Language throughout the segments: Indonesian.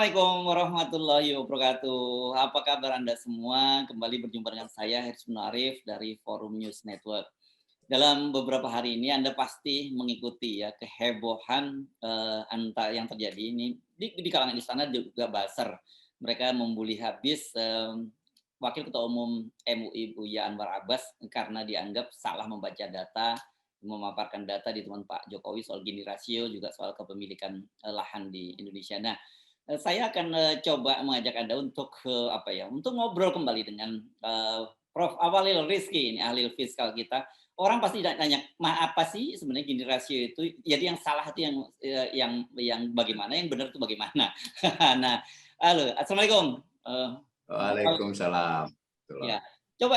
Assalamualaikum warahmatullahi wabarakatuh. Apa kabar Anda semua? Kembali berjumpa dengan saya Hersman Arif dari Forum News Network. Dalam beberapa hari ini Anda pasti mengikuti ya kehebohan yang terjadi ini di kalangan istana juga buzzer. Mereka membuli habis Wakil Ketua Umum MUI Buya Anwar Abbas karena dianggap salah membaca data, memaparkan data di teman Pak Jokowi soal Gini rasio juga soal kepemilikan lahan di Indonesia. Nah, saya akan coba mengajak Anda untuk untuk ngobrol kembali dengan Prof. Awalil Rizky, ini ahli fiskal kita. Orang pasti tanya, apa sih sebenarnya Gini rasio itu? Jadi yang salah itu yang bagaimana, yang benar itu bagaimana? Nah, halo, assalamualaikum. Waalaikumsalam. Ya, coba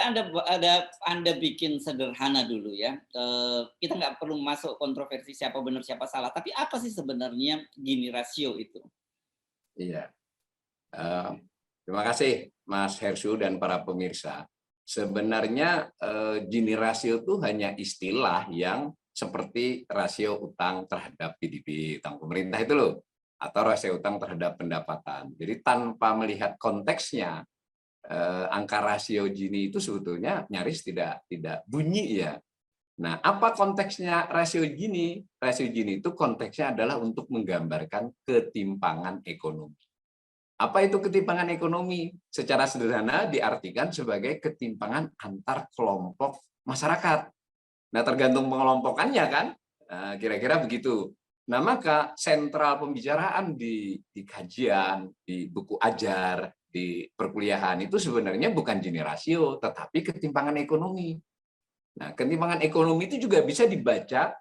Anda bikin sederhana dulu ya. Kita nggak perlu masuk kontroversi siapa benar siapa salah, tapi apa sih sebenarnya Gini rasio itu? Iya. Terima kasih Mas Hersu dan para pemirsa. Sebenarnya Gini rasio itu hanya istilah yang seperti rasio utang terhadap PDB, utang pemerintah itu loh, atau rasio utang terhadap pendapatan. Jadi tanpa melihat konteksnya, angka rasio Gini itu sebetulnya nyaris tidak bunyi ya. Nah, apa konteksnya rasio Gini? Rasio Gini itu konteksnya adalah untuk menggambarkan ketimpangan ekonomi. Apa itu ketimpangan ekonomi? Secara sederhana diartikan sebagai ketimpangan antar kelompok masyarakat. Nah, tergantung pengelompokannya kan, kira-kira begitu. Nah, maka sentral pembicaraan di kajian, di buku ajar, di perkuliahan itu sebenarnya bukan Gini rasio, tetapi ketimpangan ekonomi. Nah, ketimpangan ekonomi itu juga bisa dibaca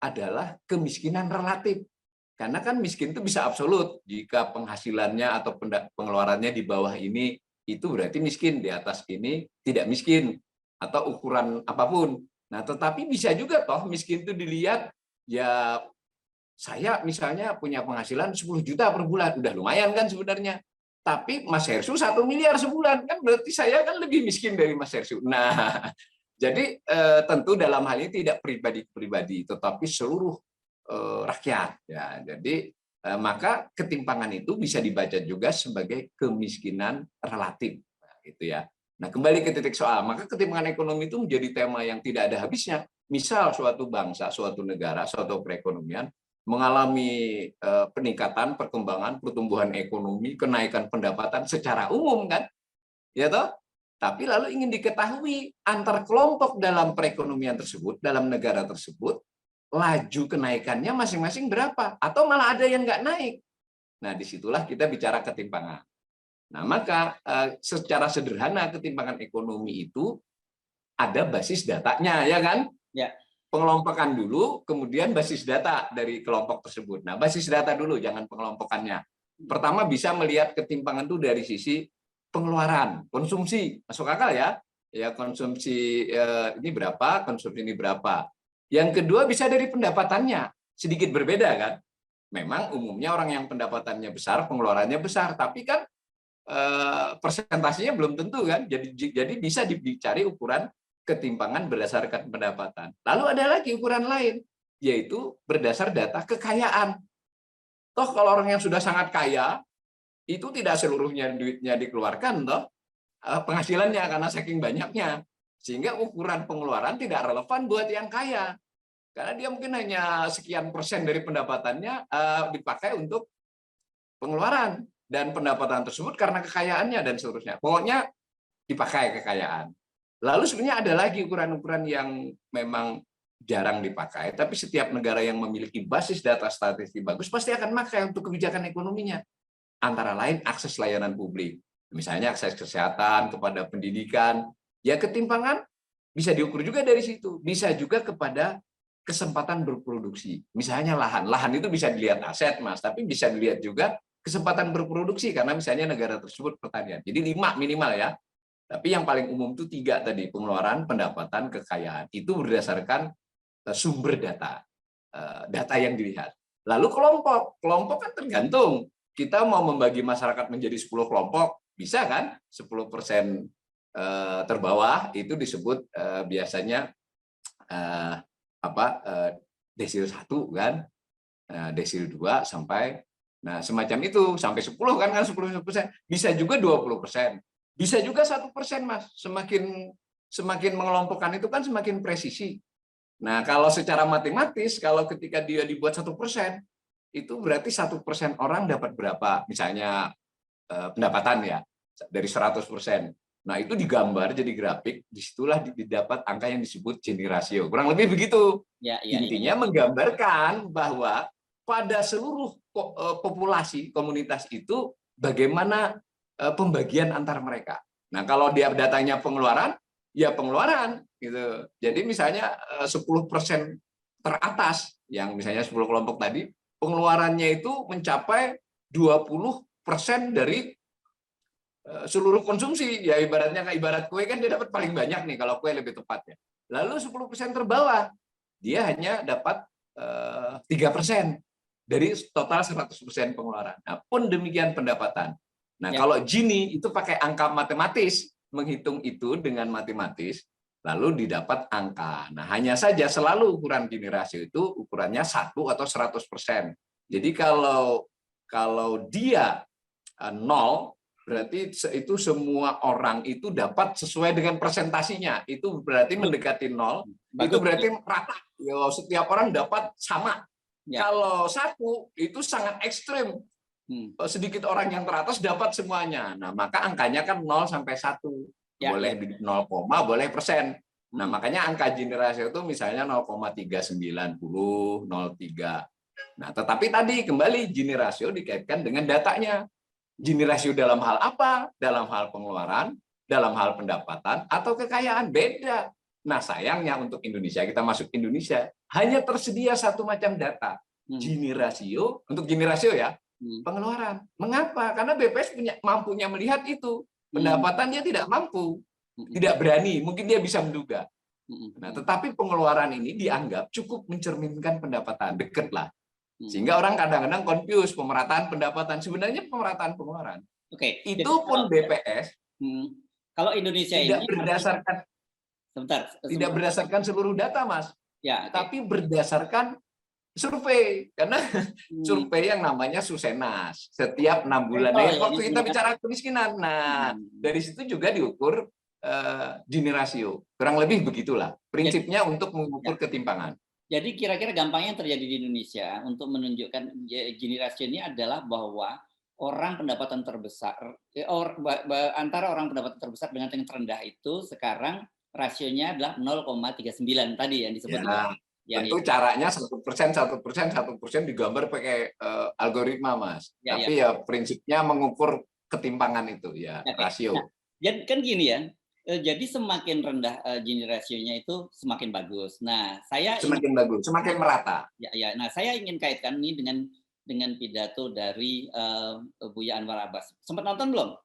adalah kemiskinan relatif. Karena kan miskin itu bisa absolut. Jika penghasilannya atau pengeluarannya di bawah ini, itu berarti miskin. Di atas ini tidak miskin. Atau ukuran apapun. Nah, tetapi bisa juga toh miskin itu dilihat, ya saya misalnya punya penghasilan 10 juta per bulan. Udah lumayan kan sebenarnya. Tapi Mas Hersu 1 miliar sebulan. Kan berarti saya kan lebih miskin dari Mas Hersu. Nah, jadi tentu dalam hal ini tidak pribadi-pribadi, tetapi seluruh rakyat. Ya, jadi maka ketimpangan itu bisa dibaca juga sebagai kemiskinan relatif, nah, gitu ya. Nah, kembali ke titik soal, maka ketimpangan ekonomi itu menjadi tema yang tidak ada habisnya. Misal suatu bangsa, suatu negara, suatu perekonomian mengalami peningkatan, perkembangan, pertumbuhan ekonomi, kenaikan pendapatan secara umum kan, ya toh. Tapi lalu ingin diketahui antar kelompok dalam perekonomian tersebut, dalam negara tersebut, laju kenaikannya masing-masing berapa, atau malah ada yang nggak naik. Nah, disitulah kita bicara ketimpangan. Nah, maka secara sederhana ketimpangan ekonomi itu ada basis datanya, ya kan? Ya. Pengelompokan dulu, kemudian basis data dari kelompok tersebut. Nah, basis data dulu, jangan pengelompokannya. Pertama bisa melihat ketimpangan itu dari sisi pengeluaran, konsumsi, masuk akal ya? Ya, konsumsi ini berapa, konsumsi ini berapa. Yang kedua bisa dari pendapatannya, sedikit berbeda kan? Memang umumnya orang yang pendapatannya besar, pengeluarannya besar, tapi kan persentasenya belum tentu kan? Jadi bisa dicari ukuran ketimpangan berdasarkan pendapatan. Lalu ada lagi ukuran lain, yaitu berdasar data kekayaan. Toh kalau orang yang sudah sangat kaya, itu tidak seluruhnya duitnya dikeluarkan, toh penghasilannya karena saking banyaknya. Sehingga ukuran pengeluaran tidak relevan buat yang kaya. Karena dia mungkin hanya sekian persen dari pendapatannya dipakai untuk pengeluaran. Dan pendapatan tersebut karena kekayaannya dan seterusnya. Pokoknya dipakai kekayaan. Lalu sebenarnya ada lagi ukuran-ukuran yang memang jarang dipakai, tapi setiap negara yang memiliki basis data statistik bagus pasti akan pakai untuk kebijakan ekonominya. Antara lain akses layanan publik. Misalnya akses kesehatan, kepada pendidikan. Ya ketimpangan bisa diukur juga dari situ. Bisa juga kepada kesempatan berproduksi. Misalnya lahan. Lahan itu bisa dilihat aset, Mas, tapi bisa dilihat juga kesempatan berproduksi karena misalnya negara tersebut pertanian. Jadi 5 minimal ya. Tapi yang paling umum itu 3 tadi, pengeluaran, pendapatan, kekayaan. Itu berdasarkan sumber data, data yang dilihat. Lalu kelompok kan tergantung. Kita mau membagi masyarakat menjadi 10 kelompok, bisa kan? 10% terbawah itu disebut biasanya desil 1 kan, desil 2 sampai Nah, semacam itu sampai 10 kan 10%, bisa juga 20%, bisa juga 1%, Mas. Semakin mengelompokkan itu kan semakin presisi. Nah, kalau secara matematis, kalau ketika dia dibuat 1%, itu berarti 1% orang dapat berapa? Misalnya pendapatan ya, dari 100%. Nah, itu digambar jadi grafik, disitulah didapat angka yang disebut Gini rasio. Kurang lebih begitu. Ya, ya, ya, ya. Intinya menggambarkan bahwa pada seluruh populasi komunitas itu bagaimana pembagian antar mereka. Nah, kalau dia datanya pengeluaran, ya pengeluaran gitu. Jadi misalnya 10% teratas yang misalnya 10 kelompok tadi, pengeluarannya itu mencapai 20% dari seluruh konsumsi. Ya ibarat kue kan dia dapat paling banyak nih kalau kue lebih tepatnya. Lalu 10% terbawah dia hanya dapat 3% dari total 100% pengeluaran. Nah, pun demikian pendapatan. Nah, Ya. kalau Gini itu pakai angka matematis, menghitung itu dengan matematis, lalu didapat angka. Nah, hanya saja selalu ukuran Gini rasio itu ukurannya 1 atau 100%. Jadi kalau dia 0, berarti itu semua orang itu dapat sesuai dengan presentasinya. Itu berarti mendekati 0, itu Bagus. berarti rata. Setiap orang dapat sama. Ya. Kalau 1 itu sangat ekstrim. Sedikit orang yang teratas dapat semuanya. Nah, maka angkanya kan 0 sampai 1. Ya, Boleh ya. 0, boleh persen. Nah, makanya angka Gini rasio itu misalnya 0,390, 0,3. Nah, tetapi tadi kembali Gini rasio dikaitkan dengan datanya. Gini rasio dalam hal apa? Dalam hal pengeluaran, dalam hal pendapatan, atau kekayaan? Beda. Nah, sayangnya untuk Indonesia, kita masuk Indonesia, hanya tersedia satu macam data. Gini rasio, untuk Gini rasio ya, pengeluaran. Mengapa? Karena BPS mampunya melihat itu. Pendapatan dia tidak mampu, tidak berani, mungkin dia bisa menduga. Nah, tetapi pengeluaran ini dianggap cukup mencerminkan pendapatan, dekat lah. Sehingga orang kadang-kadang confuse pemerataan pendapatan, sebenarnya pemerataan pengeluaran. Oke. Itu pun BPS kalau Indonesia tidak ini berdasarkan tidak berdasarkan seluruh data, Mas. Ya, okay. Tapi berdasarkan survei, karena survei yang namanya Susenas setiap 6 bulan. Waktu kita bicara kemiskinan, nah dari situ juga diukur Gini rasio. Kurang lebih begitulah prinsipnya untuk mengukur ketimpangan. Jadi kira-kira gampangnya yang terjadi di Indonesia untuk menunjukkan Gini rasio ini adalah bahwa orang pendapatan terbesar, antara orang pendapatan terbesar dengan yang terendah itu sekarang rasionya adalah 0,39 tadi yang disebut. Tentu caranya 1% digambar pakai algoritma, Mas. Tapi ya prinsipnya mengukur ketimpangan itu ya, rasio. Nah, jadi kan gini ya. Jadi semakin rendah Gini rasionya itu semakin bagus. Nah, bagus, semakin merata. Ya. Nah, saya ingin kaitkan ini dengan pidato dari Buya Anwar Abbas. Sempat nonton belum?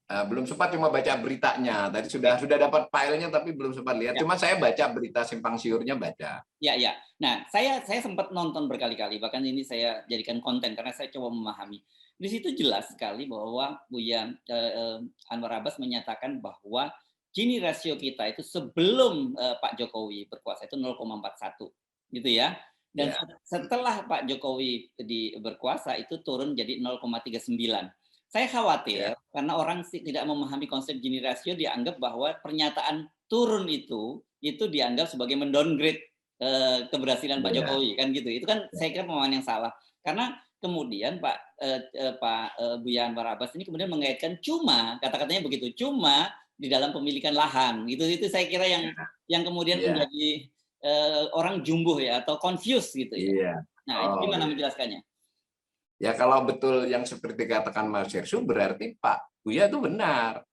Belum sempat, cuma baca beritanya. Tadi sudah dapat filenya tapi belum sempat lihat. Cuma saya baca berita simpang siurnya baca. Ya. Nah, saya sempat nonton berkali-kali. Bahkan ini saya jadikan konten karena saya coba memahami. Di situ jelas sekali bahwa Buya Anwar Abbas menyatakan bahwa Gini rasio kita itu sebelum Pak Jokowi berkuasa itu 0,41 gitu ya. Dan setelah Pak Jokowi berkuasa itu turun jadi 0,39. Saya khawatir karena orang tidak memahami konsep Gini rasio, dianggap bahwa pernyataan turun itu dianggap sebagai mendowngrade keberhasilan Pak Jokowi kan gitu. Itu kan saya kira pemahaman yang salah. Karena kemudian Pak Buya Anwar Abbas ini kemudian mengaitkan kata-katanya begitu, cuma di dalam pemilikan lahan gitu. Itu saya kira yang kemudian menjadi orang jumbuh ya atau confused gitu ya. Nah, itu gimana menjelaskannya? Ya kalau betul yang seperti katakan Mas Hersu, berarti Pak Buya itu benar.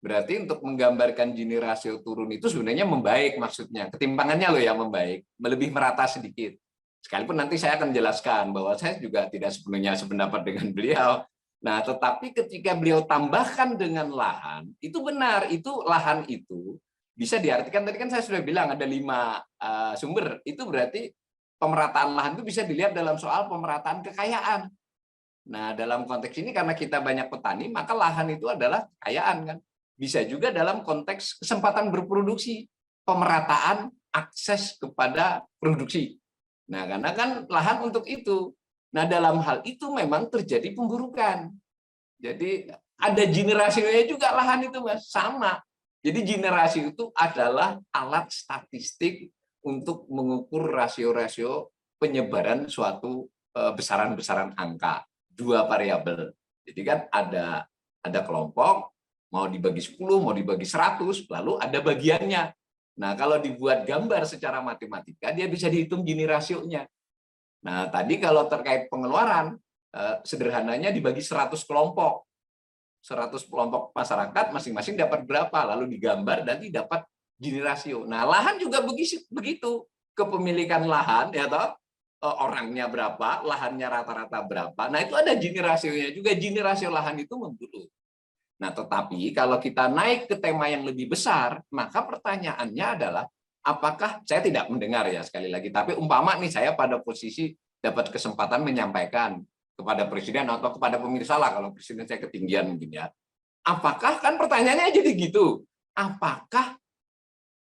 Berarti untuk menggambarkan Gini rasio turun itu sebenarnya membaik maksudnya. Ketimpangannya loh yang membaik, lebih merata sedikit. Sekalipun nanti saya akan jelaskan bahwa saya juga tidak sepenuhnya sependapat dengan beliau. Nah, tetapi ketika beliau tambahkan dengan lahan, itu benar, itu lahan itu bisa diartikan, tadi kan saya sudah bilang ada 5 sumber, itu berarti pemerataan lahan itu bisa dilihat dalam soal pemerataan kekayaan. Nah, dalam konteks ini karena kita banyak petani, maka lahan itu adalah kekayaan kan. Bisa juga dalam konteks kesempatan berproduksi, pemerataan akses kepada produksi. Nah, karena kan lahan untuk itu. Nah, dalam hal itu memang terjadi pemburukan. Jadi ada Gini rasionya juga lahan itu, Mas, sama. Jadi Gini rasio itu adalah alat statistik untuk mengukur rasio-rasio penyebaran suatu besaran-besaran angka, dua variabel. Jadi kan ada kelompok mau dibagi 10, mau dibagi 100, lalu ada bagiannya. Nah, kalau dibuat gambar secara matematika, dia bisa dihitung Gini rasionya. Nah, tadi kalau terkait pengeluaran, sederhananya dibagi 100 kelompok. 100 kelompok masyarakat, masing-masing dapat berapa, lalu digambar dan dapat Gini rasio. Nah, lahan juga begitu. Kepemilikan lahan, ya toh, orangnya berapa, lahannya rata-rata berapa. Nah, itu ada Gini rasionya juga. Gini rasio lahan itu memburuk. Nah, tetapi kalau kita naik ke tema yang lebih besar, maka pertanyaannya adalah, apakah, saya tidak mendengar ya sekali lagi, tapi umpama nih saya pada posisi dapat kesempatan menyampaikan kepada presiden atau kepada pemirsa lah, kalau presiden saya ketinggian mungkin ya. Apakah, kan pertanyaannya jadi gitu, apakah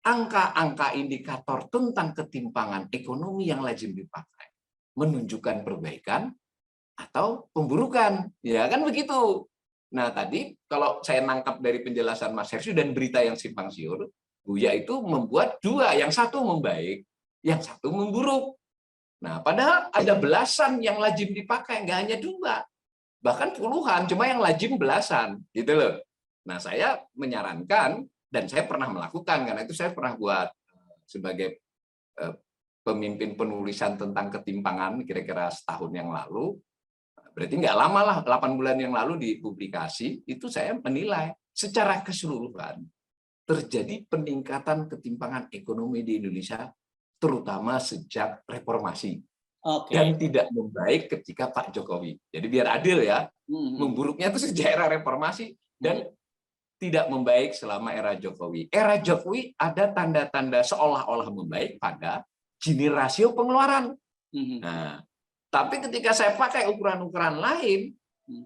angka-angka indikator tentang ketimpangan ekonomi yang lazim dipakai menunjukkan perbaikan atau pemburukan? Ya kan begitu. Nah, tadi kalau saya nangkap dari penjelasan Mas Hersu dan berita yang simpang siur, Buya itu membuat dua, yang satu membaik, yang satu memburuk. Nah, padahal ada belasan yang lazim dipakai, nggak hanya dua, bahkan puluhan, cuma yang lazim belasan, gitu loh. Nah, saya menyarankan, dan saya pernah melakukan, karena itu saya pernah buat sebagai pemimpin penulisan tentang ketimpangan, kira-kira setahun yang lalu. Berarti nggak lama lah, 8 bulan yang lalu dipublikasi, itu saya menilai secara keseluruhan terjadi peningkatan ketimpangan ekonomi di Indonesia, terutama sejak reformasi. Dan tidak membaik ketika Pak Jokowi. Jadi biar adil ya, memburuknya itu sejak era reformasi dan tidak membaik selama era Jokowi. Era Jokowi ada tanda-tanda seolah-olah membaik pada Gini rasio pengeluaran. Nah, tapi ketika saya pakai ukuran-ukuran lain,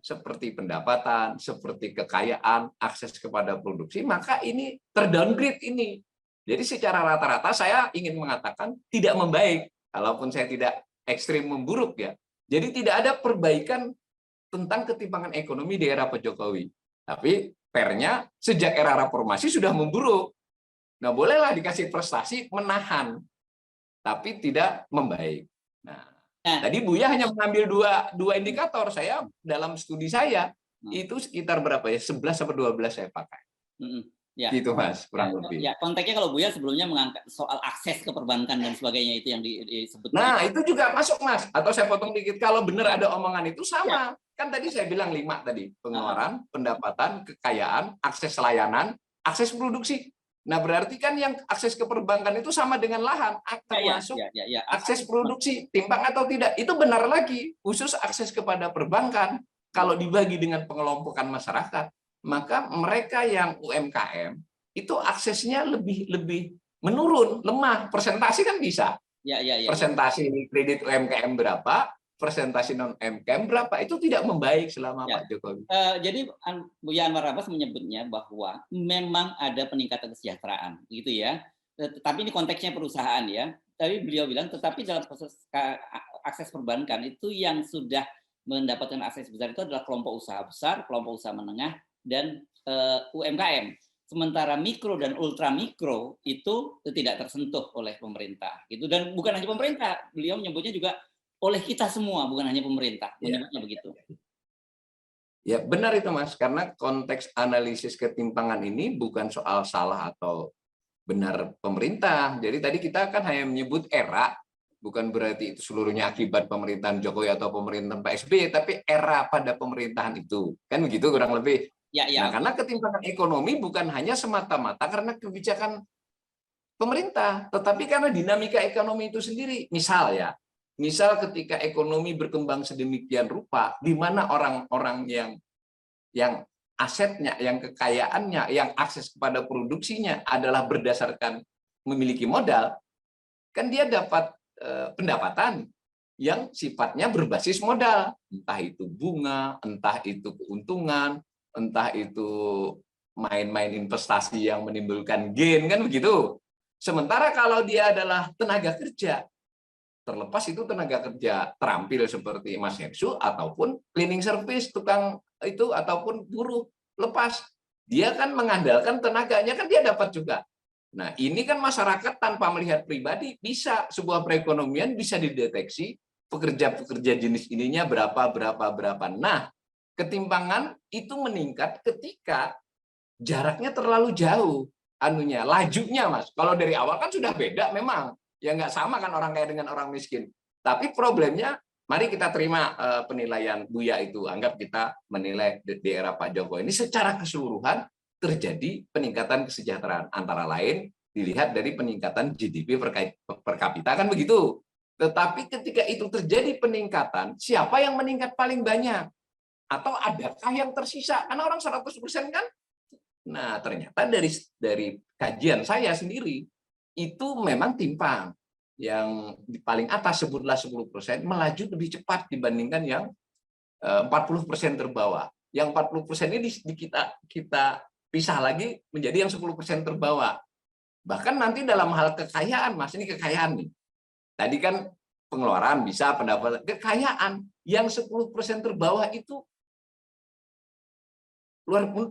seperti pendapatan, seperti kekayaan, akses kepada produksi, maka ini terdowngrade ini. Jadi secara rata-rata saya ingin mengatakan tidak membaik, kalaupun saya tidak ekstrim memburuk ya. Jadi tidak ada perbaikan tentang ketimpangan ekonomi di era Pak Jokowi. Tapi fairnya sejak era reformasi sudah memburuk. Nah, bolehlah dikasih prestasi menahan, tapi tidak membaik. Nah, tadi Buya hanya mengambil dua indikator. Saya dalam studi saya itu sekitar berapa ya? 11 sampai 12 saya pakai. Ya. Gitu Mas, kurang lebih. Ya, konteksnya kalau Buya sebelumnya mengangkat soal akses ke perbankan dan sebagainya itu yang disebut. Nah, itu juga masuk Mas. Atau saya potong dikit, kalau benar ada omongan itu sama. Ya. Kan tadi saya bilang 5 tadi. Pengeluaran, pendapatan, kekayaan, akses layanan, akses produksi. Nah, berarti kan yang akses ke perbankan itu sama dengan lahan, termasuk akses produksi, timpang atau tidak. Itu benar lagi, khusus akses kepada perbankan. Kalau dibagi dengan pengelompokan masyarakat, maka mereka yang UMKM, itu aksesnya lebih menurun, lemah. Persentasi kan bisa. Persentasi kredit UMKM berapa, persentase non UMKM berapa, itu tidak membaik selama Pak Jokowi. Jadi Buya Anwar Abbas menyebutnya bahwa memang ada peningkatan kesejahteraan, gitu ya. Tapi ini konteksnya perusahaan ya. Tapi beliau bilang, tetapi dalam proses akses perbankan itu yang sudah mendapatkan akses besar itu adalah kelompok usaha besar, kelompok usaha menengah, dan UMKM. Sementara mikro dan ultra mikro itu tidak tersentuh oleh pemerintah, gitu. Dan bukan hanya pemerintah, beliau menyebutnya juga oleh kita semua, bukan hanya pemerintah, menyebutnya begitu. Ya benar itu Mas, karena konteks analisis ketimpangan ini bukan soal salah atau benar pemerintah. Jadi tadi kita kan hanya menyebut era, bukan berarti itu seluruhnya akibat pemerintahan Jokowi atau pemerintahan Pak SBY, tapi era pada pemerintahan itu. Kan begitu kurang lebih. Nah, karena ketimpangan ekonomi bukan hanya semata-mata karena kebijakan pemerintah, tetapi karena dinamika ekonomi itu sendiri. Misal ketika ekonomi berkembang sedemikian rupa, di mana orang-orang yang asetnya, yang kekayaannya, yang akses kepada produksinya adalah berdasarkan memiliki modal, kan dia dapat pendapatan yang sifatnya berbasis modal, entah itu bunga, entah itu keuntungan, entah itu main-main investasi yang menimbulkan gain, kan begitu. Sementara kalau dia adalah tenaga kerja, Terlepas itu tenaga kerja terampil seperti Mas Hersu ataupun cleaning service, tukang itu ataupun buruh lepas. Dia kan mengandalkan tenaganya, kan dia dapat juga. Nah, ini kan masyarakat tanpa melihat pribadi bisa sebuah perekonomian bisa dideteksi pekerja-pekerja jenis ininya berapa. Nah, ketimpangan itu meningkat ketika jaraknya terlalu jauh anunya, lajunya Mas. Kalau dari awal kan sudah beda memang. Ya nggak sama kan orang kaya dengan orang miskin. Tapi problemnya, mari kita terima penilaian Buya itu. Anggap kita menilai di era Pak Jokowi ini secara keseluruhan terjadi peningkatan kesejahteraan. Antara lain dilihat dari peningkatan GDP per kapita kan begitu. Tetapi ketika itu terjadi peningkatan, siapa yang meningkat paling banyak? Atau adakah yang tersisa? Karena orang 100% kan. Nah, ternyata dari kajian saya sendiri itu memang timpang. Yang di paling atas sebutlah 10% melaju lebih cepat dibandingkan yang 40% terbawah. Yang 40% ini kita pisah lagi menjadi yang 10% terbawah. Bahkan nanti dalam hal kekayaan, Mas, ini kekayaan nih. Tadi kan pengeluaran bisa, pendapatan, kekayaan yang 10% terbawah itu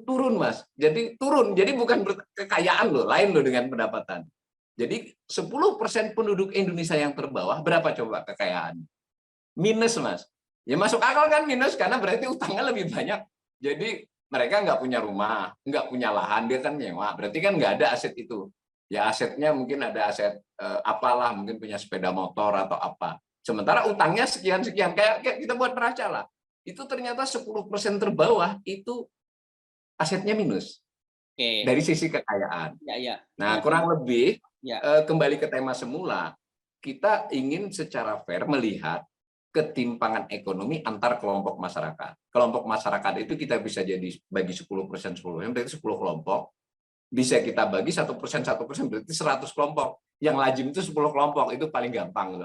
turun, Mas. Jadi turun. Jadi bukan kekayaan loh, lain loh dengan pendapatan. Jadi 10% penduduk Indonesia yang terbawah berapa coba kekayaan? Minus, Mas. Ya masuk akal kan minus karena berarti utangnya lebih banyak. Jadi mereka nggak punya rumah, nggak punya lahan, dia kan nyewa. Berarti kan nggak ada aset itu. Ya asetnya mungkin ada aset apalah, mungkin punya sepeda motor atau apa. Sementara utangnya sekian-sekian. Kayak kita buat neraca lah. Itu ternyata 10% terbawah itu asetnya minus Oke. dari sisi kekayaan. Ya, ya. Nah, kurang lebih Ya. kembali ke tema semula, kita ingin secara fair melihat ketimpangan ekonomi antar kelompok masyarakat. Kelompok masyarakat itu kita bisa jadi bagi 10%, 10%, berarti 10 kelompok. Bisa kita bagi 1%, 1%, berarti 100 kelompok. Yang lazim itu 10 kelompok, itu paling gampang.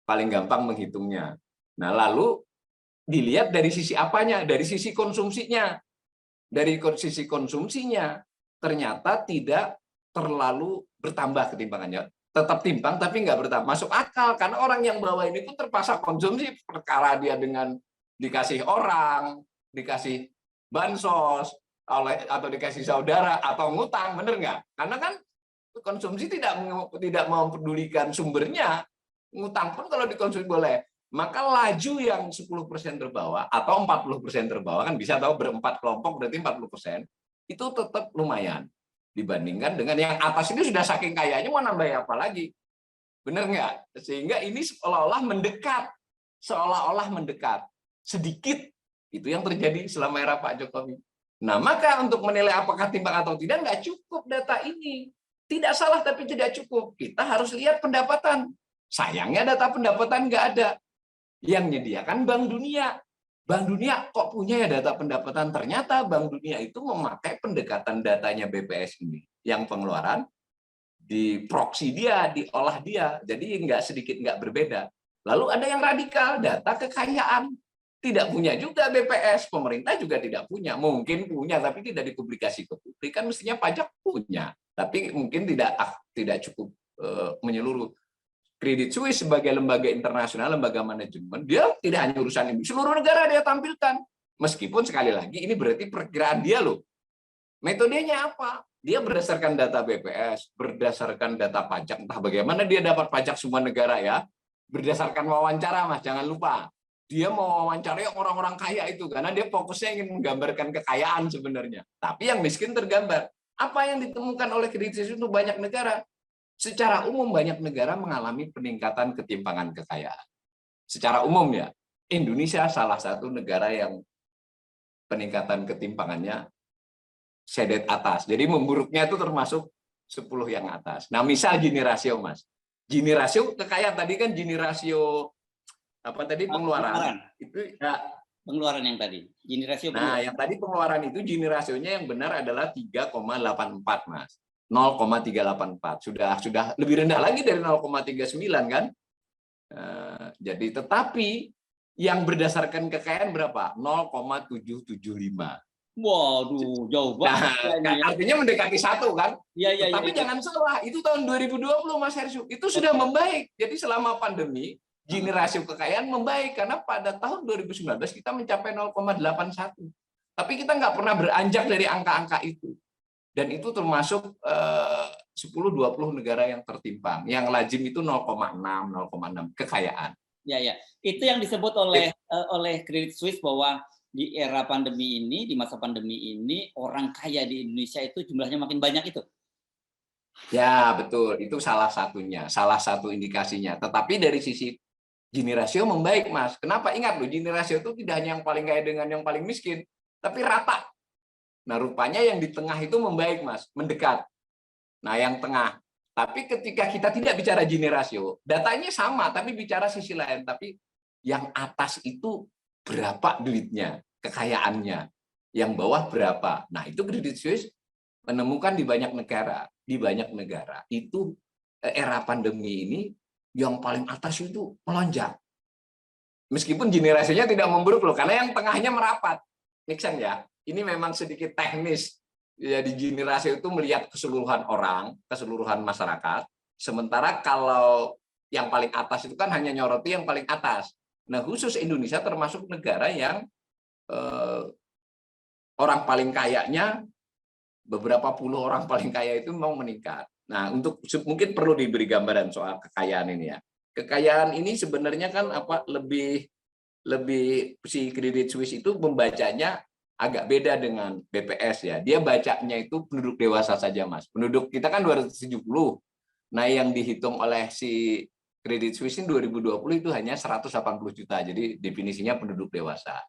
Paling gampang menghitungnya. Nah, lalu dilihat dari sisi apanya? Dari sisi konsumsinya. Dari sisi konsumsinya ternyata tidak terlalu bertambah ketimpangannya. Tetap timpang tapi nggak bertambah. Masuk akal karena orang yang bawa ini pun terpaksa konsumsi perkara dia dengan dikasih orang, dikasih bansos atau dikasih saudara atau ngutang, bener nggak? Karena kan konsumsi tidak mempedulikan sumbernya. Ngutang pun kalau dikonsumsi boleh. Maka laju yang 10% terbawah atau 40% terbawah kan bisa tahu berempat kelompok berarti 40% itu tetap lumayan dibandingkan dengan yang atas ini sudah saking kayanya mau nambah apa lagi, bener nggak? Sehingga ini seolah-olah mendekat sedikit itu yang terjadi selama era Pak Jokowi. Nah maka untuk menilai apakah timbang atau tidak nggak cukup data ini, tidak salah tapi tidak cukup. Kita harus lihat pendapatan. Sayangnya data pendapatan nggak ada. Yang menyediakan Bank Dunia. Bank Dunia kok punya ya data pendapatan? Ternyata Bank Dunia itu memakai pendekatan datanya BPS ini. Yang pengeluaran di proxy dia, diolah dia. Jadi nggak berbeda. Lalu ada yang radikal, data kekayaan. Tidak punya juga BPS. Pemerintah juga tidak punya. Mungkin punya, tapi tidak dipublikasi ke publik. Kan mestinya pajak punya. Tapi mungkin tidak cukup menyeluruh. Credit Suisse sebagai lembaga internasional, lembaga manajemen, dia tidak hanya urusan ini, seluruh negara dia tampilkan. Meskipun sekali lagi ini berarti perkiraan dia loh. Metodenya apa? Dia berdasarkan data BPS, berdasarkan data pajak, entah bagaimana dia dapat pajak semua negara ya. Berdasarkan wawancara, Mas, jangan lupa. Dia mau wawancara orang-orang kaya itu karena dia fokusnya ingin menggambarkan kekayaan sebenarnya. Tapi yang miskin tergambar. Apa yang ditemukan oleh Credit Suisse untuk banyak negara? Secara umum banyak negara mengalami peningkatan ketimpangan kekayaan. Secara umum ya, Indonesia salah satu negara yang peningkatan ketimpangannya sedet atas. Jadi memburuknya itu termasuk 10 yang atas. Nah, misal Gini rasio, Mas. Gini rasio kekayaan tadi kan Gini rasio apa tadi pengeluaran. Itu ya Pengeluaran yang tadi. Gini rasio Nah, pengeluaran. yang tadi pengeluaran itu Gini rasionya yang benar adalah 3,84, Mas. 0,384. Sudah lebih rendah lagi dari 0,39 kan? Jadi tetapi yang berdasarkan kekayaan berapa? 0,775. Waduh, jauh banget ya ini Nah, ya. artinya mendekati 1 kan. Iya, iya, iya, Tetapi iya. jangan salah, itu tahun 2020 Mas Hersyu, itu sudah membaik. Jadi selama pandemi, Gini Heeh. rasio kekayaan membaik karena pada tahun 2019 kita mencapai 0,81. Tapi kita nggak pernah beranjak dari angka-angka itu. Dan itu termasuk 10-20 negara yang tertimpang. Yang lazim itu 0,6, 0,6 kekayaan. Ya, ya. Itu yang disebut oleh Credit Suisse bahwa di era pandemi ini, di masa pandemi ini, orang kaya di Indonesia itu jumlahnya makin banyak itu. Ya, betul. Itu salah satunya, salah satu indikasinya. Tetapi dari sisi Gini rasio membaik, Mas. Kenapa? Ingat loh, Gini rasio itu tidak hanya yang paling kaya dengan yang paling miskin, tapi rata. Nah, rupanya yang di tengah itu membaik, Mas, mendekat. Nah, yang tengah. Tapi ketika kita tidak bicara Gini rasio, datanya sama, tapi bicara sisi lain. Tapi yang atas itu berapa duitnya, kekayaannya. Yang bawah berapa. Nah, itu Credit Suisse menemukan di banyak negara itu era pandemi ini yang paling atas itu melonjak. Meskipun Gini rasionya tidak memburuk loh, karena yang tengahnya merapat. Nixon ya, ini memang sedikit teknis. Ya, di Gini rasio itu melihat keseluruhan orang, keseluruhan masyarakat. Sementara kalau yang paling atas itu kan hanya nyoroti yang paling atas. Nah, khusus Indonesia termasuk negara yang orang paling kayanya, beberapa puluh orang paling kaya itu mau meningkat. Nah, untuk mungkin perlu diberi gambaran soal kekayaan ini ya. Kekayaan ini sebenarnya kan lebih si Credit Suisse itu membacanya agak beda dengan BPS ya. Dia bacanya itu penduduk dewasa saja, Mas. Penduduk kita kan 270. Nah, yang dihitung oleh si Credit Suisse ini 2020 itu hanya 180 juta. Jadi definisinya penduduk dewasa.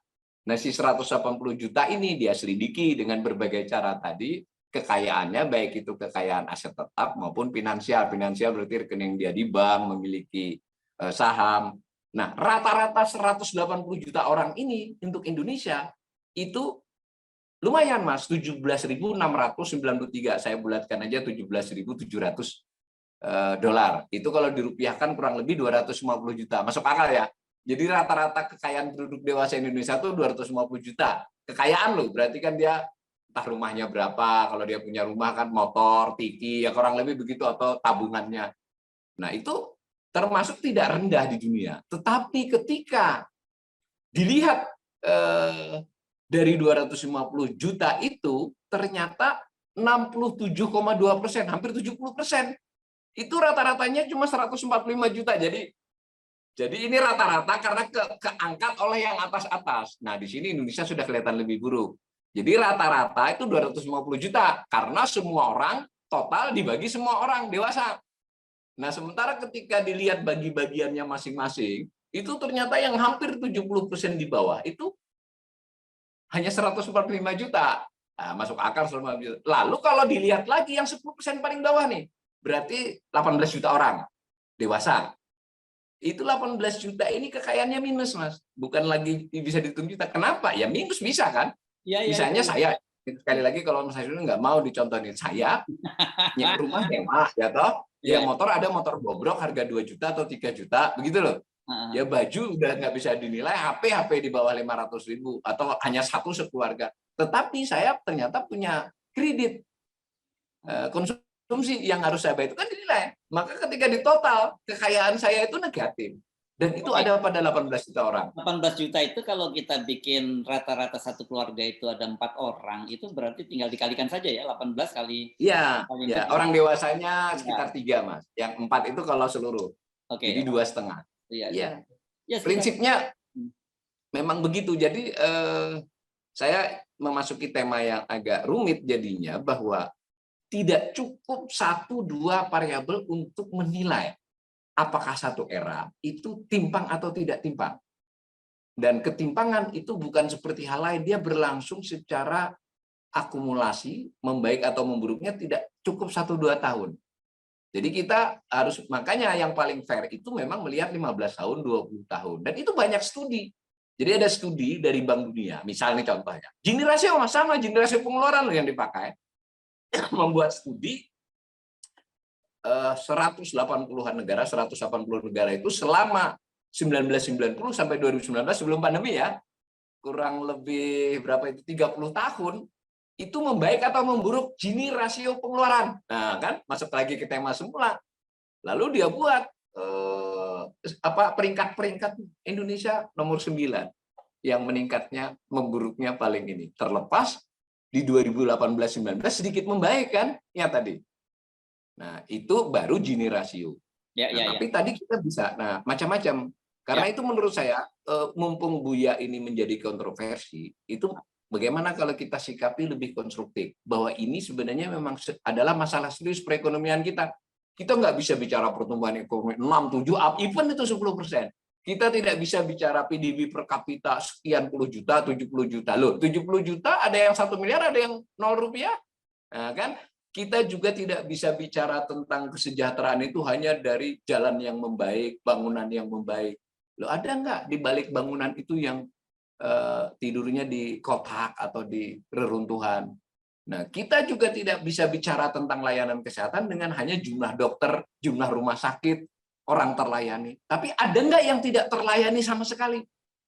Nah, si 180 juta ini dia selidiki dengan berbagai cara tadi, kekayaannya baik itu kekayaan aset tetap maupun finansial. Finansial berarti rekening dia di bank, memiliki saham. Nah, rata-rata 180 juta orang ini untuk Indonesia itu lumayan, Mas, 17.693. Saya bulatkan aja 17.700 dolar. Itu kalau dirupiahkan kurang lebih 250 juta. Masuk akal ya? Jadi rata-rata kekayaan penduduk dewasa Indonesia itu 250 juta. Kekayaan loh, berarti kan dia entah rumahnya berapa, kalau dia punya rumah kan motor, TV, ya kurang lebih begitu, atau tabungannya. Nah, itu termasuk tidak rendah di dunia. Tetapi ketika dilihat dari 250 juta itu, ternyata 67,2%, hampir 70%. Itu rata-ratanya cuma 145 juta. Jadi ini rata-rata karena keangkat oleh yang atas-atas. Nah, di sini Indonesia sudah kelihatan lebih buruk. Jadi rata-rata itu 250 juta karena semua orang total dibagi semua orang dewasa. Nah, sementara ketika dilihat bagi-bagiannya masing-masing, itu ternyata yang hampir 70% di bawah itu hanya 145 juta. Nah, masuk akal 145 juta. Lalu kalau dilihat lagi yang 10% paling bawah nih, berarti 18 juta orang dewasa. Itu 18 juta ini kekayaannya minus, Mas. Bukan lagi bisa dihitung juta. Kenapa? Ya minus bisa kan? Iya, iya, iya, Misalnya iya. saya, sekali lagi kalau Mas Hairul nggak mau dicontohin, saya rumah mewah, ya toh? Ya Iya. motor ada motor bobrok harga 2 juta atau 3 juta, begitu loh. Heeh. Ya baju udah nggak bisa dinilai, HP di bawah 500.000 atau hanya satu sekeluarga. Tetapi saya ternyata punya kredit konsumsi yang harus saya bayar itu kan dinilai. Maka ketika di total kekayaan saya itu negatif. Dan itu Oke. ada pada 18 juta orang. 18 juta itu kalau kita bikin rata-rata satu keluarga itu ada 4 orang, itu berarti tinggal dikalikan saja ya, 18 kali Iya, kali ya, 7. orang dewasanya Ya, sekitar 3, Mas. Yang 4 itu kalau seluruh. oke. Jadi 2,5. Iya, iya. Iya, Ya sudah. prinsipnya memang begitu. Jadi saya memasuki tema yang agak rumit jadinya bahwa tidak cukup 1-2 variabel untuk menilai apakah satu era itu timpang atau tidak timpang. Dan ketimpangan itu bukan seperti hal lain, dia berlangsung secara akumulasi, membaik atau memburuknya tidak cukup 1-2 tahun. Jadi kita harus, makanya yang paling fair itu memang melihat 15 tahun, 20 tahun. Dan itu banyak studi. Jadi ada studi dari Bank Dunia, misalnya contohnya. Gini rasio sama, Gini rasio pengeluaran yang dipakai. Membuat studi 180-an negara, 180 negara itu selama 1990 sampai 2019 sebelum pandemi ya, kurang lebih berapa itu 30 tahun itu membaik atau memburuk Gini rasio pengeluaran. Nah, kan masuk lagi ke tema semula. Lalu dia buat peringkat-peringkat Indonesia nomor 9 yang meningkatnya memburuknya paling ini. Terlepas di 2018-19 sedikit membaik kan ya tadi. Nah, itu baru Gini rasio. Tapi tadi kita bisa macam-macam. Karena itu menurut saya mumpung Buya ini menjadi kontroversi, itu bagaimana kalau kita sikapi lebih konstruktif bahwa ini sebenarnya memang adalah masalah serius perekonomian kita. Kita nggak bisa bicara pertumbuhan ekonomi 6, 7, even itu 10%. Kita tidak bisa bicara PDB per kapita sekian puluh juta, 70 juta. Loh, 70 juta ada yang 1 miliar, ada yang 0 rupiah. Nah, kan? Kita juga tidak bisa bicara tentang kesejahteraan itu hanya dari jalan yang membaik, bangunan yang membaik. Loh, ada nggak di balik bangunan itu yang tidurnya di kotak atau di reruntuhan? Nah, kita juga tidak bisa bicara tentang layanan kesehatan dengan hanya jumlah dokter, jumlah rumah sakit, orang terlayani. Tapi ada nggak yang tidak terlayani sama sekali?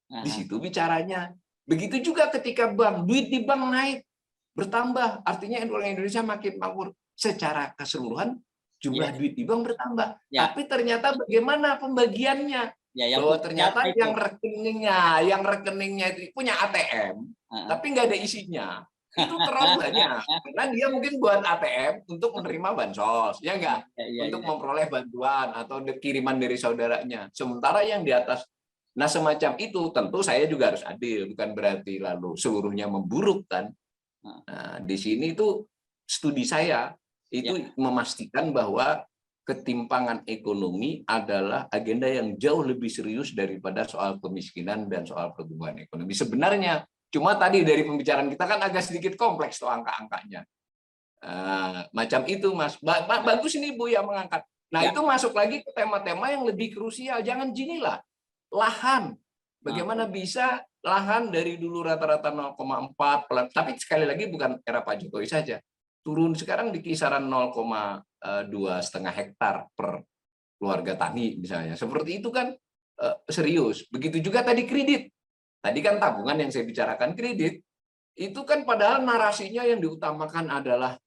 Di situ bicaranya. Begitu juga ketika bank, duit di bank naik, bertambah, artinya orang Indonesia makin makmur. Secara keseluruhan jumlah duit di bank bertambah. Tapi ternyata bagaimana pembagiannya? Bahwa ternyata yang rekeningnya itu punya ATM, tapi nggak ada isinya. Itu terlalu banyak. Karena dia mungkin buat ATM untuk menerima bansos, ya nggak? Untuk memperoleh bantuan atau kiriman dari saudaranya. Sementara yang di atas, nah semacam itu tentu saya juga harus adil, bukan berarti lalu seluruhnya memburuk kan. Nah, di sini itu studi saya itu memastikan bahwa ketimpangan ekonomi adalah agenda yang jauh lebih serius daripada soal kemiskinan dan soal pertumbuhan ekonomi. Sebenarnya, cuma tadi dari pembicaraan kita kan agak sedikit kompleks tuh angka-angkanya. Macam itu, Mas. Bagus ini Bu yang mengangkat. Nah, itu masuk lagi ke tema-tema yang lebih krusial. Jangan ginilah. Lahan. Bagaimana bisa lahan dari dulu rata-rata 0,4, tapi sekali lagi bukan era Pak Jokowi saja. Turun sekarang di kisaran 0,2,5 hektar per keluarga tani misalnya. Seperti itu kan serius. Begitu juga tadi kredit. Tadi kan tabungan yang saya bicarakan kredit. Itu kan padahal narasinya yang diutamakan adalah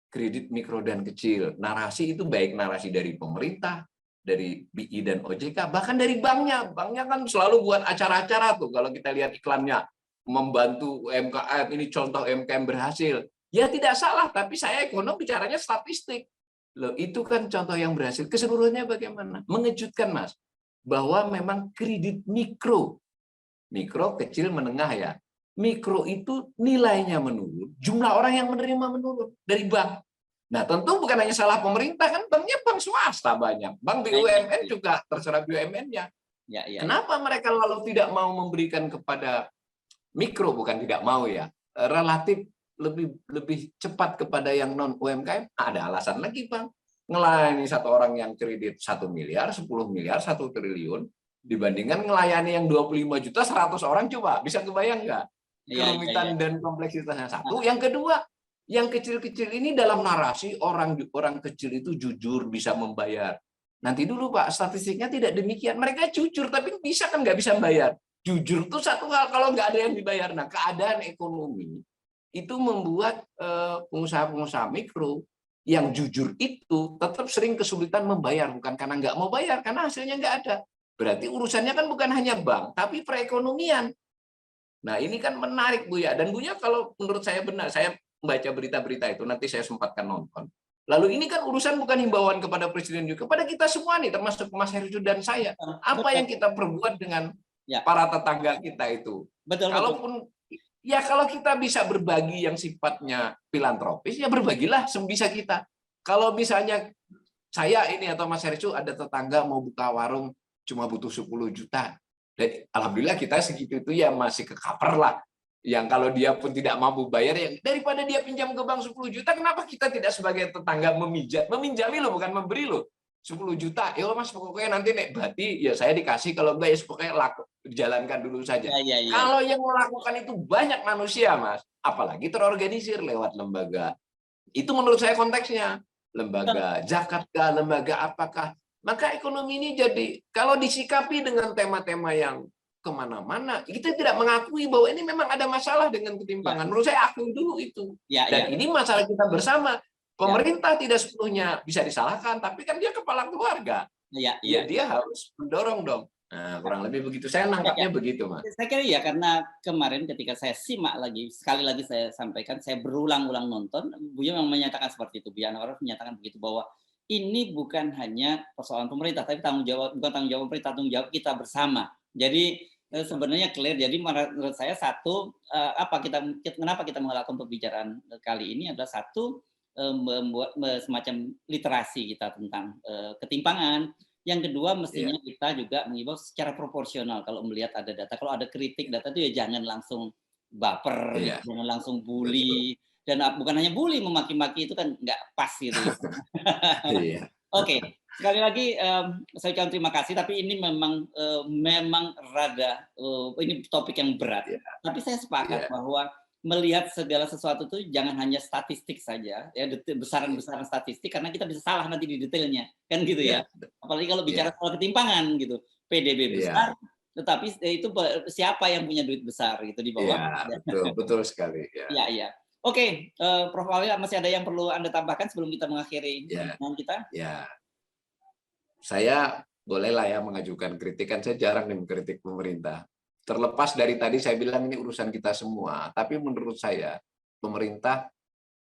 kredit mikro dan kecil. Narasi itu baik narasi dari pemerintah, dari BI dan OJK, bahkan dari banknya. Banknya kan selalu buat acara-acara tuh, kalau kita lihat iklannya, membantu UMKM, ini contoh UMKM berhasil. Ya tidak salah, tapi saya ekonom bicaranya statistik. Loh, itu kan contoh yang berhasil. Keseluruhannya bagaimana? Mengejutkan, Mas. Bahwa memang kredit mikro kecil, menengah ya. Mikro itu nilainya menurun, jumlah orang yang menerima menurun dari bank. Nah, tentu bukan hanya salah pemerintah, kan banknya bank swasta banyak. Bank BUMN juga terserah BUMN-nya. Kenapa mereka lalu tidak mau memberikan kepada mikro, bukan tidak mau ya, relatif lebih cepat kepada yang non UMKM? Ada alasan lagi, Bang. Ngelayani satu orang yang kredit 1 miliar, 10 miliar, 1 triliun, dibandingkan ngelayani yang 25 juta, 100 orang, coba bisa kebayang nggak? Kerumitan dan kompleksitasnya satu. Yang kedua, yang kecil-kecil ini dalam narasi orang kecil itu jujur bisa membayar. Nanti dulu Pak, statistiknya tidak demikian. Mereka jujur tapi bisa kan nggak bisa membayar. Jujur itu satu hal kalau nggak ada yang dibayar. Nah, keadaan ekonomi itu membuat pengusaha-pengusaha mikro yang jujur itu tetap sering kesulitan membayar, bukan karena nggak mau bayar, karena hasilnya nggak ada. Berarti urusannya kan bukan hanya bank, tapi perekonomian. Nah, ini kan menarik Buya. Dan Buya kalau menurut saya benar, saya membaca berita-berita itu, nanti saya sempatkan nonton. Lalu ini kan urusan bukan himbauan kepada Presiden juga, kepada kita semua nih, termasuk Mas Hersyu dan saya. Apa yang kita perbuat dengan para tetangga kita itu? Kalaupun ya kalau kita bisa berbagi yang sifatnya filantropis, ya berbagilah sebisa kita. Kalau misalnya saya ini atau Mas Hersyu ada tetangga mau buka warung cuma butuh 10 juta. Dan alhamdulillah kita segitu itu ya masih ke cover lah. Yang kalau dia pun tidak mampu bayar, ya daripada dia pinjam ke bank 10 juta, kenapa kita tidak sebagai tetangga meminjami loh, bukan memberi loh. 10 juta, ya Mas pokoknya nanti nek berarti ya saya dikasih, kalau enggak ya pokoknya jalankan dulu saja. Kalau yang melakukan itu banyak manusia, Mas, apalagi terorganisir lewat lembaga. Itu menurut saya konteksnya. Lembaga zakat kah, lembaga apakah? Maka ekonomi ini jadi, kalau disikapi dengan tema-tema yang kemana-mana. Kita tidak mengakui bahwa ini memang ada masalah dengan ketimpangan. Menurut saya akui dulu itu. Dan ini masalah kita bersama. Pemerintah tidak sepenuhnya bisa disalahkan, tapi kan dia kepala keluarga. Dia harus mendorong dong. Nah, kurang lebih begitu. Saya nangkapnya begitu, Mas. Saya kira ya, karena kemarin ketika saya simak lagi, sekali lagi saya sampaikan, saya berulang-ulang nonton, Buya memang menyatakan seperti itu. Buya Anwar menyatakan begitu, bahwa ini bukan hanya persoalan pemerintah, tapi bukan tanggung jawab pemerintah, tanggung jawab kita bersama. Jadi sebenarnya clear. Jadi menurut saya satu, kenapa kita melakukan pembicaraan kali ini adalah satu, membuat semacam literasi kita tentang ketimpangan. Yang kedua, mestinya kita juga mengimbau secara proporsional kalau melihat ada data. Kalau ada kritik data itu ya jangan langsung baper, jangan langsung bully. Dan bukan hanya bully, memaki-maki itu kan nggak pas gitu. Oke, sekali lagi saya ucapkan terima kasih. Tapi ini memang rada ini topik yang berat. Tapi saya sepakat bahwa melihat segala sesuatu itu jangan hanya statistik saja, ya besaran-besaran statistik, karena kita bisa salah nanti di detailnya, kan gitu ya. Apalagi kalau bicara soal ketimpangan gitu, PDB besar, tetapi itu siapa yang punya duit besar gitu di bawah. Betul sekali. Iya. Oke, Prof. Walil, masih ada yang perlu Anda tambahkan sebelum kita mengakhiri pertemuan kita? Ya, saya bolehlah ya mengajukan kritikan. Saya jarang nih mengkritik pemerintah. Terlepas dari tadi saya bilang ini urusan kita semua, tapi menurut saya pemerintah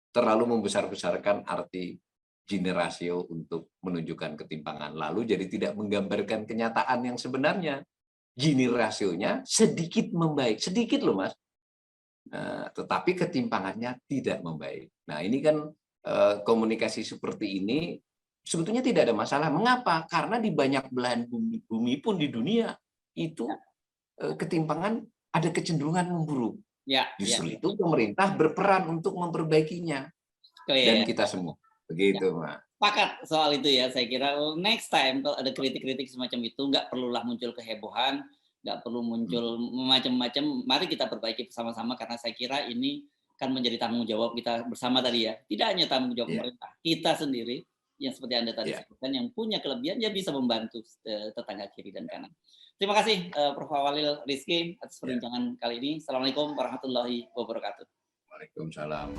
terlalu membesar-besarkan arti Gini rasio untuk menunjukkan ketimpangan, lalu jadi tidak menggambarkan kenyataan yang sebenarnya. Gini rasionya sedikit membaik, sedikit loh Mas, tetapi ketimpangannya tidak membaik. Nah ini kan komunikasi seperti ini sebetulnya tidak ada masalah. Mengapa? Karena di banyak belahan bumi pun di dunia itu ketimpangan ada kecenderungan memburuk. Justru itu pemerintah berperan untuk memperbaikinya. Dan kita semua. Begitu, Mas. Sepakat soal itu ya. Saya kira next time kalau ada kritik-kritik semacam itu, nggak perlulah muncul kehebohan, nggak perlu muncul macam-macam. Mari kita perbaiki bersama-sama, karena saya kira ini kan menjadi tanggung jawab kita bersama tadi ya. Tidak hanya tanggung jawab pemerintah, kita sendiri yang seperti Anda tadi sebutkan, yang punya kelebihan ya bisa membantu tetangga kiri dan kanan. Terima kasih Prof. Walil Rizky atas perbincangan kali ini. Assalamualaikum warahmatullahi wabarakatuh. Waalaikumsalam.